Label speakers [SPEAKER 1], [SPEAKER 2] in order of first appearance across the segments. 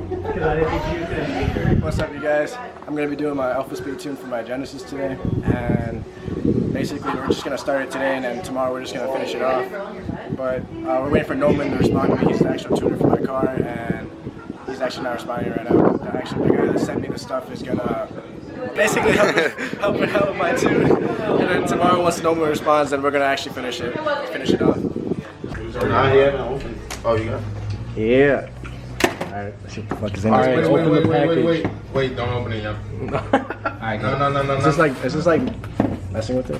[SPEAKER 1] What's up, you guys? I'm going to be doing my Alphaspeed tune for my Genesis today, and basically we're just going to start it today, and then tomorrow we're just going to finish it off. But we're waiting for Nolan to respond to me. He's the actual tuner for my car, and he's actually not responding right now. The guy that sent me the stuff is going to basically help me out with my tune, and then tomorrow once Nolan responds, then we're going to actually finish it off.
[SPEAKER 2] Oh, you got it?
[SPEAKER 1] Yeah. Alright, let's see what the fuck is in
[SPEAKER 2] Alright,
[SPEAKER 1] this.
[SPEAKER 2] wait, don't open it yet.
[SPEAKER 1] Alright,
[SPEAKER 2] No.
[SPEAKER 1] Is this like messing with it?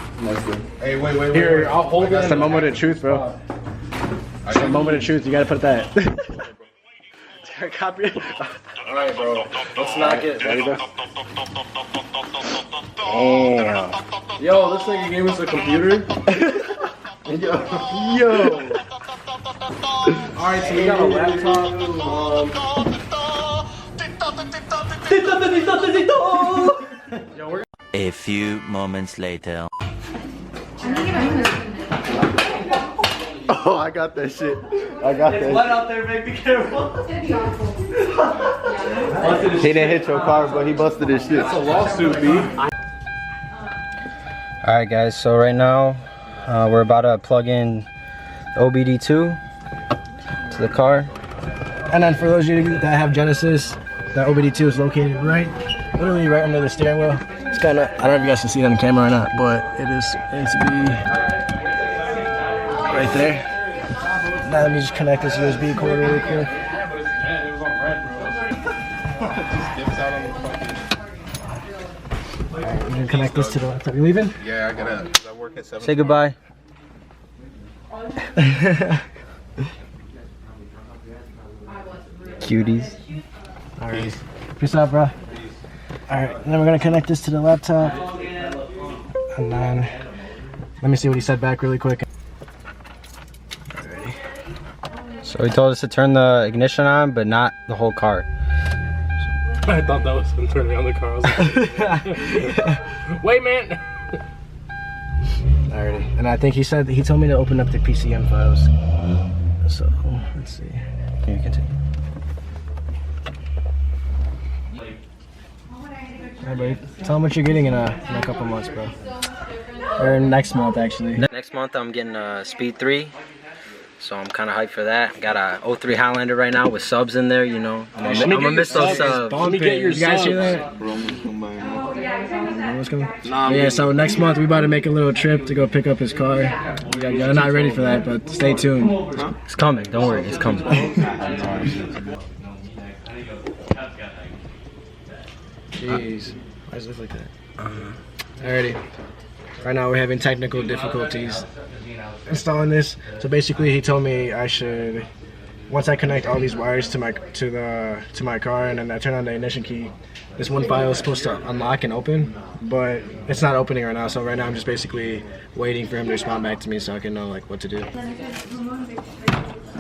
[SPEAKER 2] Hey, wait.
[SPEAKER 1] Here, I'll hold it. That's the moment of truth, bro. That's the moment of truth, you gotta put that. Copy it.
[SPEAKER 2] Alright, bro.
[SPEAKER 1] Let's knock it. Ready, bro? Damn.
[SPEAKER 3] Yo, this nigga gave us a computer.
[SPEAKER 1] Yo.
[SPEAKER 3] Alright, so we got a laptop.
[SPEAKER 4] A few moments later.
[SPEAKER 1] Oh, I got that shit. I got that.
[SPEAKER 3] Blood out there, baby, be careful.
[SPEAKER 1] He didn't hit your car, but he busted his shit.
[SPEAKER 3] That's a lawsuit, B.
[SPEAKER 5] Alright guys, so right now we're about to plug in OBD2 to the car.
[SPEAKER 1] And then for those of you that have Genesis, that OBD2 is located literally right under the steering wheel. It's kind of, I don't know if you guys can see it on the camera or not, but it is to be right there. Now let me just connect this USB cord really quick. Alright, I'm gonna connect this to the laptop. You leaving?
[SPEAKER 2] Yeah, I gotta. I work at 7.
[SPEAKER 5] Say goodbye. Cuties.
[SPEAKER 1] Alright. Peace out, bro. Alright, and then we're gonna connect this to the laptop. And then let me see what he said back really quick.
[SPEAKER 5] So he told us to turn the ignition on, but not the whole car.
[SPEAKER 3] I thought that was him turning on the car. I was like, wait, man.
[SPEAKER 1] Alrighty, and I think he told me to open up the PCM files. So let's see. Can you continue? Alright, buddy. Tell him what you're getting in a couple months, bro. Or next month, actually.
[SPEAKER 5] Next month I'm getting a Speed 3. So I'm kind of hyped for that. Got a 03 Highlander right now with subs in there, you know. I'm gonna miss those subs.
[SPEAKER 3] Let me get your
[SPEAKER 1] You guys
[SPEAKER 3] subs.
[SPEAKER 1] hear that? What's coming? Yeah, so next month we about to make a little trip to go pick up his car. You're not ready for that, but stay tuned.
[SPEAKER 5] It's coming. Don't worry, it's coming.
[SPEAKER 1] Jeez, why does it look like that? Alrighty. Right now we're having technical difficulties installing this. So basically he told me I should, once I connect all these wires to my car and then I turn on the ignition key, this one file is supposed to unlock and open, but it's not opening right now. So right now I'm just basically waiting for him to respond back to me so I can know like what to do.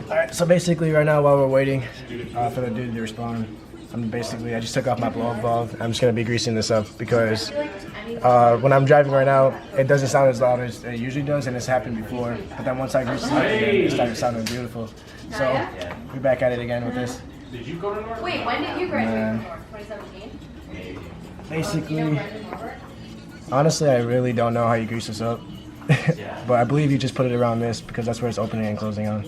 [SPEAKER 1] Alright, so basically right now while we're waiting for the dude to respond, I just took off my blow-up valve. I'm just gonna be greasing this up because when I'm driving right now, it doesn't sound as loud as it usually does, and it's happened before. But then once I grease it up, it started sounding beautiful. So we're back at it again with this.
[SPEAKER 6] Wait, when did you graduate from 2017?
[SPEAKER 1] Basically, honestly, I really don't know how you grease this up, but I believe you just put it around this because that's where it's opening and closing on.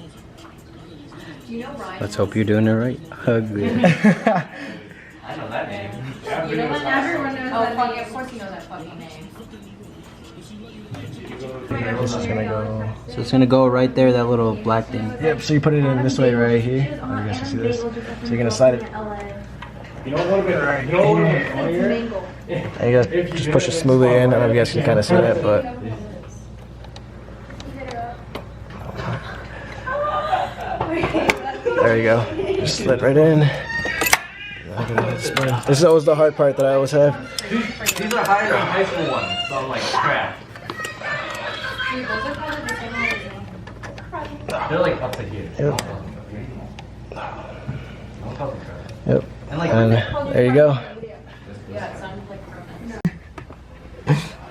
[SPEAKER 5] Let's hope you're doing it right. Ugly.
[SPEAKER 6] I know that name. You know that everyone knows that name. Of course you know that fucking name.
[SPEAKER 1] This is gonna go.
[SPEAKER 5] So it's gonna go right there, that little black thing.
[SPEAKER 1] Yep. So you put it in this way right here. I don't know if you guys can see this. So you're gonna slide it.
[SPEAKER 3] You know what?
[SPEAKER 1] Right here. And you gotta just push it smoothly in. I don't know if you guys can kind of see that, but. There you go. Just slid right in. This is always the hard part that I always have.
[SPEAKER 3] These are higher than high school ones, so I'm like, crap. They're like up to here.
[SPEAKER 1] Yep. And there you go.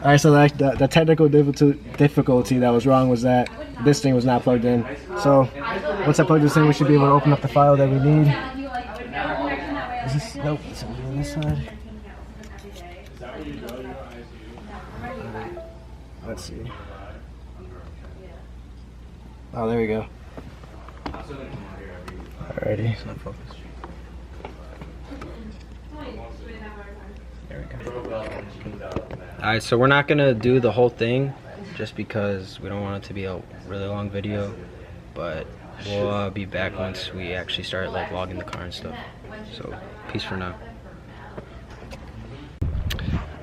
[SPEAKER 1] Alright, so the technical difficulty that was wrong was that this thing was not plugged in. So once I plug this in, we should be able to open up the file that we need. Is this? Nope. It's on this side. Let's see. Oh, there we go. Alrighty. It's not focused. There we go.
[SPEAKER 5] Alright, so we're not gonna do the whole thing just because we don't want it to be a really long video, but we'll be back once we actually start like vlogging the car and stuff. So peace for now.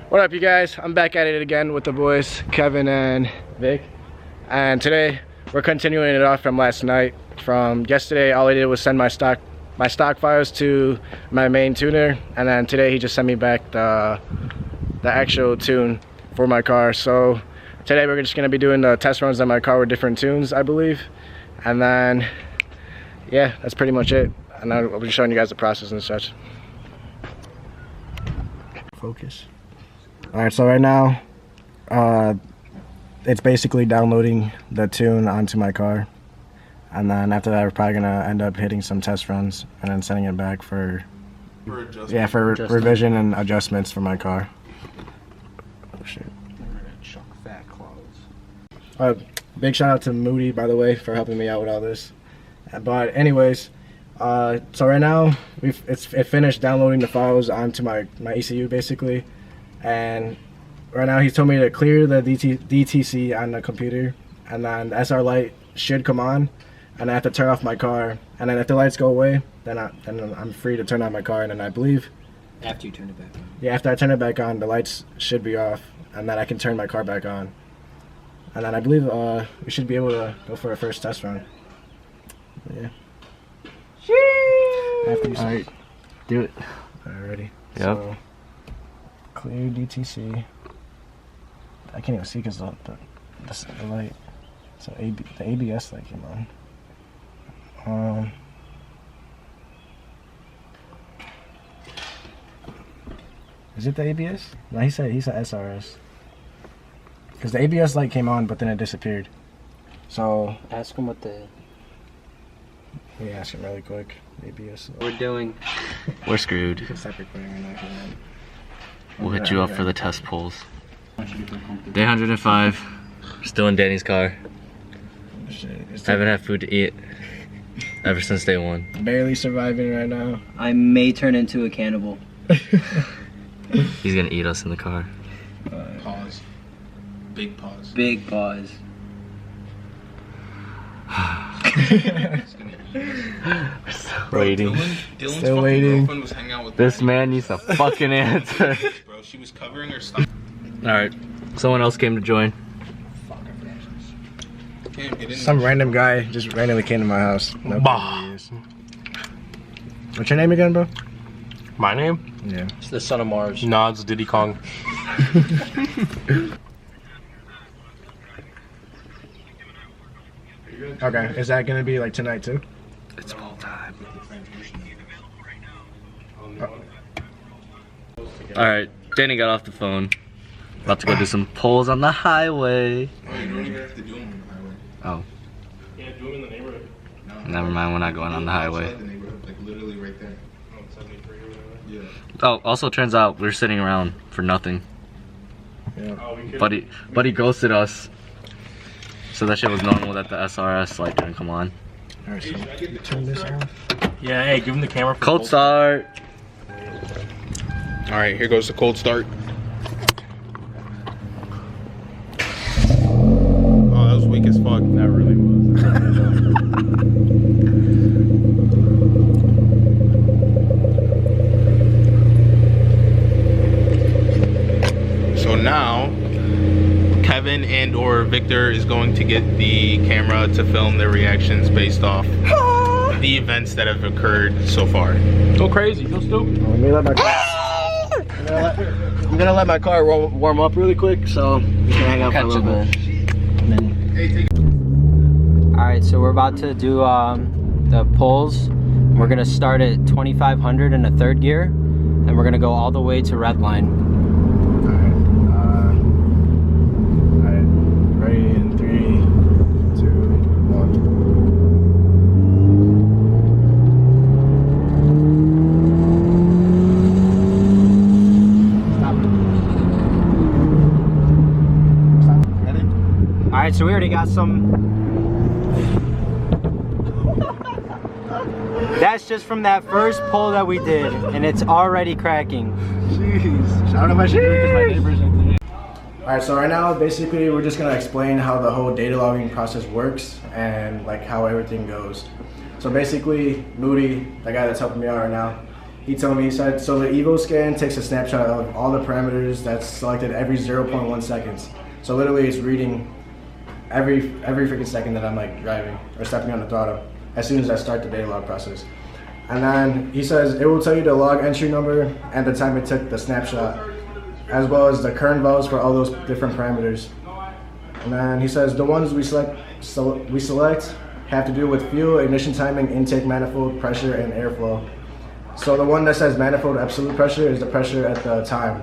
[SPEAKER 1] What up, you guys? I'm back at it again with the boys, Kevin and Vic. And today we're continuing it off from last night. From yesterday, all I did was send my stock files to my main tuner, and then today he just sent me back the actual tune for my car. So today we're just gonna be doing the test runs on my car with different tunes, I believe. And then, yeah, that's pretty much it. And I'll be showing you guys the process and such. Focus. Alright, so right now, it's basically downloading the tune onto my car. And then after that, we're probably gonna end up hitting some test runs and then sending it back for revision and adjustments for my car. Oh shit. Big shout out to Moody, by the way, for helping me out with all this. But anyways, so right now it finished downloading the files onto my ECU basically, and right now he's told me to clear the DTC on the computer, and then the SR light should come on, and I have to turn off my car, and then if the lights go away, then I'm free to turn on my car, and then I believe
[SPEAKER 5] After you turn it back on.
[SPEAKER 1] Yeah, after I turn it back on, the lights should be off, and then I can turn my car back on. And then I believe we should be able to go for our first test run. Yeah. Alright, do it. Alrighty.
[SPEAKER 3] Yep.
[SPEAKER 1] So, clear DTC. I can't even see because the light. So the ABS light came on. Is it the ABS? No, he said SRS. Because the ABS light came on, but then it disappeared. So
[SPEAKER 5] Ask him what the...
[SPEAKER 1] let me ask him really quick. ABS light.
[SPEAKER 5] we're doing.
[SPEAKER 4] We're screwed.
[SPEAKER 1] You can stop recording right now if you want.
[SPEAKER 4] We'll hit you up for the test pulls. Day 105. Still in Danny's car. Haven't had food to eat ever since day one.
[SPEAKER 1] Barely surviving right now.
[SPEAKER 5] I may turn into a cannibal.
[SPEAKER 4] He's gonna eat us in the car.
[SPEAKER 2] Pause. Big pause.
[SPEAKER 5] Big pause.
[SPEAKER 4] Waiting.
[SPEAKER 2] Dylan's
[SPEAKER 1] Still waiting.
[SPEAKER 2] girlfriend was hanging out with
[SPEAKER 4] This man needs to fucking answer.
[SPEAKER 2] bro. She was covering her stuff.
[SPEAKER 4] Alright, someone else came to join.
[SPEAKER 2] Can't get in
[SPEAKER 1] Some
[SPEAKER 2] there.
[SPEAKER 1] random guy just randomly came to my house. No
[SPEAKER 3] Bah.
[SPEAKER 1] clue who he is. What's your name again, bro?
[SPEAKER 3] My name?
[SPEAKER 1] Yeah.
[SPEAKER 5] It's the son of Mars.
[SPEAKER 3] Nods Diddy Kong.
[SPEAKER 1] Okay. Is that gonna be like tonight too?
[SPEAKER 4] It's full time. Alright, Danny got off the phone. About to go do some pulls on the highway.
[SPEAKER 2] Oh, you don't even have to do them on the highway.
[SPEAKER 4] Oh,
[SPEAKER 3] Yeah, do him in the neighborhood.
[SPEAKER 2] No.
[SPEAKER 4] never mind, we're not going on the highway.
[SPEAKER 2] Outside the neighborhood, like literally right there.
[SPEAKER 3] Oh, 73 or whatever.
[SPEAKER 2] Yeah.
[SPEAKER 4] Oh, also turns out we're sitting around for nothing.
[SPEAKER 3] Oh, we could.
[SPEAKER 4] But he ghosted us. So that shit was normal that the SRS light didn't come on.
[SPEAKER 1] Alright, so turn this off.
[SPEAKER 3] Yeah, hey, give him the camera for
[SPEAKER 4] Cold start.
[SPEAKER 2] All right, here goes the cold start. Oh, that was weak as fuck.
[SPEAKER 3] That really was.
[SPEAKER 2] So now, Kevin and or Victor is going to get the camera to film their reactions based off the events that have occurred so far.
[SPEAKER 3] Go crazy, go stupid.
[SPEAKER 1] Let me let my car. I'm gonna let my car warm up really quick, so we can hang out for a little bit. And then
[SPEAKER 5] Alright, so we're about to do the pulls. We're gonna start at 2500 in a third gear, and we're gonna go all the way to red line.
[SPEAKER 1] Alright, ready in 3, 2, 1.
[SPEAKER 5] Alright, so we already got some. That's just from that first pull that we did, and it's already cracking.
[SPEAKER 1] Jeez. Shout out to my neighbors. Alright, so right now, basically, we're just gonna explain how the whole data logging process works and like how everything goes. So basically, Moody, the guy that's helping me out right now, he told me, he said, so the Evo scan takes a snapshot of all the parameters that's selected every 0.1 seconds. So literally it's reading every freaking second that I'm like driving or stepping on the throttle as soon as I start the data log process. And then he says it will tell you the log entry number and the time it took the snapshot, as well as the current values for all those different parameters. And then he says the ones we select have to do with fuel, ignition timing, intake manifold, pressure, and airflow. So the one that says manifold absolute pressure is the pressure at the time.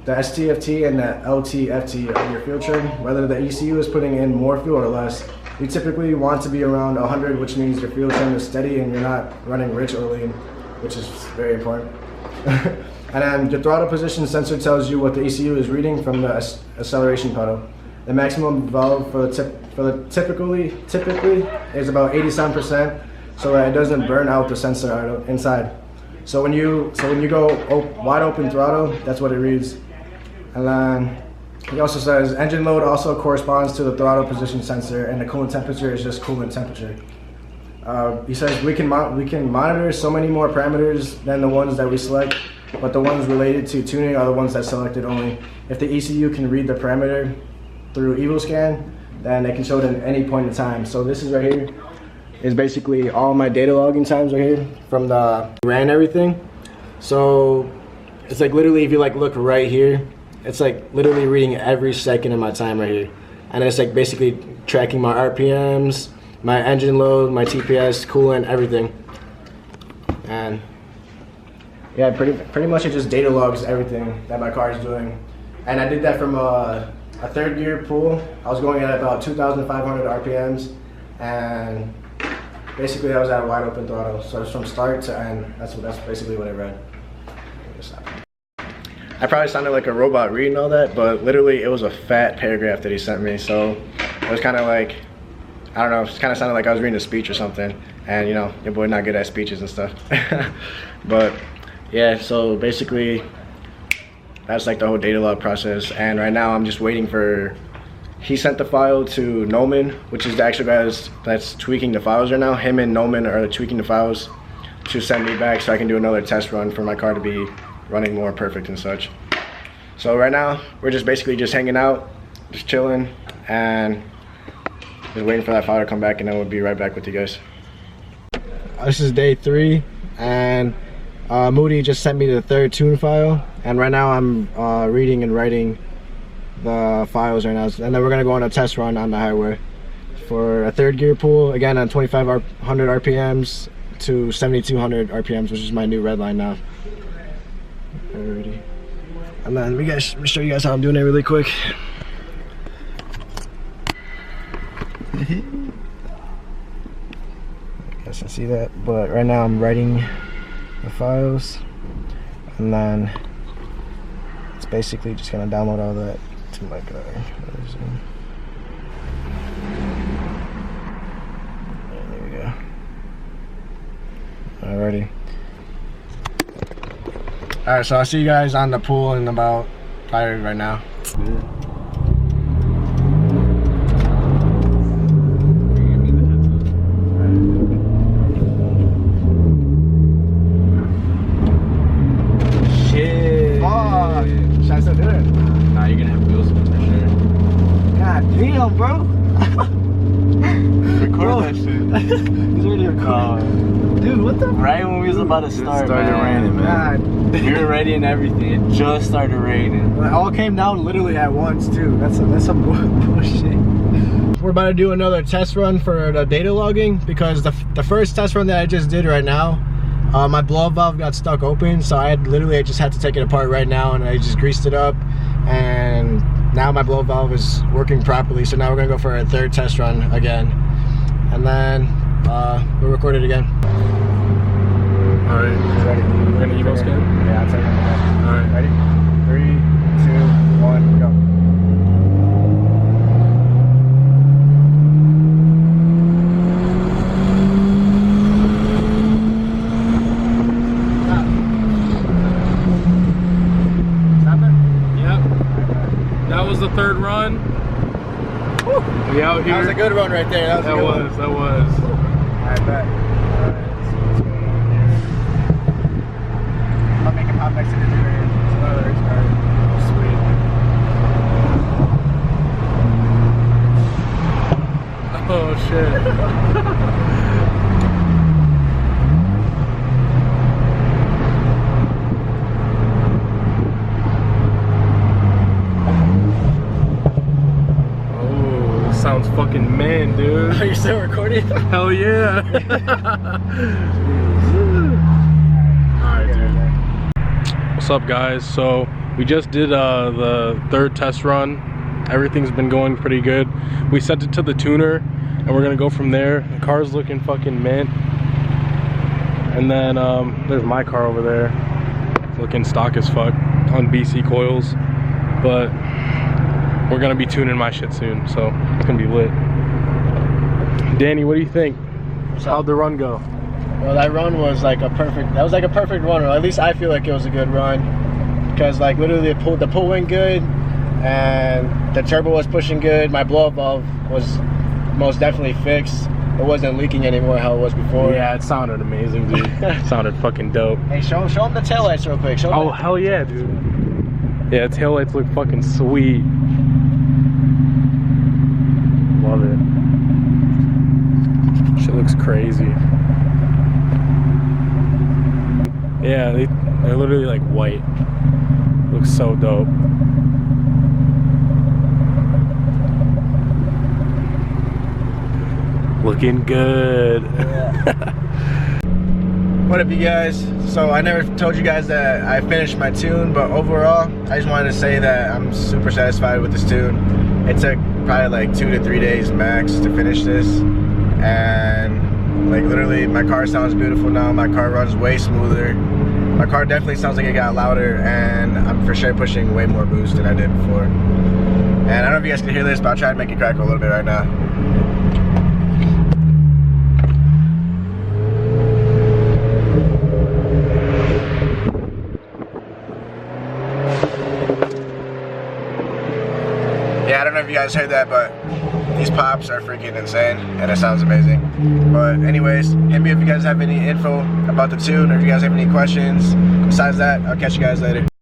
[SPEAKER 1] The STFT and the LTFT of your fuel trim, whether the ECU is putting in more fuel or less. You typically want to be around 100, which means your fuel trim is steady and you're not running rich or lean, which is very important. And then the throttle position sensor tells you what the ECU is reading from the acceleration pedal. The maximum valve for the typically is about 87%, so that it doesn't burn out the sensor inside. So when you go wide open throttle, that's what it reads. And then he also says engine load also corresponds to the throttle position sensor, and the coolant temperature is just coolant temperature. He says we can monitor so many more parameters than the ones that we select, but the ones related to tuning are the ones that selected only. If the ECU can read the parameter through EvoScan, then they can show it at any point in time. So this is right here is basically all my data logging times right here from the ran everything. So it's like literally, if you like look right here, it's like literally reading every second of my time right here, and it's like basically tracking my RPMs, my engine load, my TPS, coolant, everything. And yeah, pretty much it just data logs everything that my car is doing. And I did that from a third gear pull. I was going at about 2,500 RPMs, and basically I was at a wide open throttle. So it's from start to end. That's basically what I read. I probably sounded like a robot reading all that, but literally it was a fat paragraph that he sent me. So it was kind of like, I don't know, it kind of sounded like I was reading a speech or something. And you know, your boy not good at speeches and stuff. But yeah, so basically that's like the whole data log process. And right now I'm just waiting for, he sent the file to Noman, which is the actual guy that's tweaking the files right now. Him and Noman are tweaking the files to send me back so I can do another test run for my car to be running more perfect and such. So right now we're just basically just hanging out, just chilling, and just waiting for that file to come back, and then we'll be right back with you guys. This is day 3, and Moody just sent me the third tune file, and right now I'm reading and writing the files right now, and then we're gonna go on a test run on the highway for a third gear pull, again on 2,500 RPMs to 7,200 RPMs, which is my new red line now. Alrighty. And then let me show you guys how I'm doing it really quick. I guess I see that, but right now I'm writing the files, and then it's basically just gonna download all that to my car. There we go. Alrighty. Alright, so I'll see you guys on the pool in about probably right now. Shit. Fuck. Should I still do it?
[SPEAKER 4] Nah, you're gonna have wheel spin for sure.
[SPEAKER 5] God damn, bro.
[SPEAKER 4] Record that shit.
[SPEAKER 5] He's already recording. Dude, what the?
[SPEAKER 4] Right when we was about to start,
[SPEAKER 3] started raining, man.
[SPEAKER 5] God.
[SPEAKER 4] We were ready and everything. It just started raining.
[SPEAKER 1] It all came down literally at once too. That's some bullshit. We're about to do another test run for the data logging, because the first test run that I just did right now, my blow valve got stuck open, so I just had to take it apart right now, and I just greased it up, and now my blow valve is working properly. So now we're gonna go for a third test run again, and then we'll record it again.
[SPEAKER 3] Alright.
[SPEAKER 1] Ready?
[SPEAKER 3] We're gonna Evo scan?
[SPEAKER 1] Yeah, I'll take it.
[SPEAKER 3] Alright.
[SPEAKER 1] Ready? 3, 2, 1, go.
[SPEAKER 3] third run. Woo. We out here.
[SPEAKER 1] That was a good run right there. That was a good one.
[SPEAKER 3] That was.
[SPEAKER 1] I bet. I'll make him hop next to the dude. It's another race car.
[SPEAKER 3] Sweet. Oh shit. Oh, sounds fucking man, dude.
[SPEAKER 1] Are you still recording?
[SPEAKER 3] Hell yeah. Alright, dude. What's up, guys? So we just did the third test run. Everything's been going pretty good. We sent it to the tuner and we're gonna go from there. The car's looking fucking mint. And then there's my car over there. It's looking stock as fuck on BC coils. But we're gonna be tuning my shit soon, so it's gonna be lit. Danny, what do you think? How'd the run go?
[SPEAKER 1] Well, that run was like a perfect run, or at least I feel like it was a good run. Because like literally the pull went good, and the turbo was pushing good. My blow-up valve was most definitely fixed. It wasn't leaking anymore how it was before.
[SPEAKER 3] Yeah, it sounded amazing, dude. It sounded fucking dope.
[SPEAKER 1] Hey, show them the taillights real quick. Show 'em
[SPEAKER 3] Oh, hell yeah, dude. Yeah, taillights look fucking sweet. Love it. Shit looks crazy. Yeah, they're literally like white. Looks so dope. Looking good.
[SPEAKER 1] What up, you guys? So I never told you guys that I finished my tune, but overall, I just wanted to say that I'm super satisfied with this tune. It took probably like 2 to 3 days max to finish this, and like literally my car sounds beautiful now. My car runs way smoother. My car definitely sounds like it got louder, and I'm for sure pushing way more boost than I did before. And I don't know if you guys can hear this, but I'll try to make it crackle a little bit right now. Yeah, I don't know if you guys heard that, but these pops are freaking insane, and it sounds amazing. But anyways, hit me if you guys have any info about the tune, or if you guys have any questions. Besides that, I'll catch you guys later.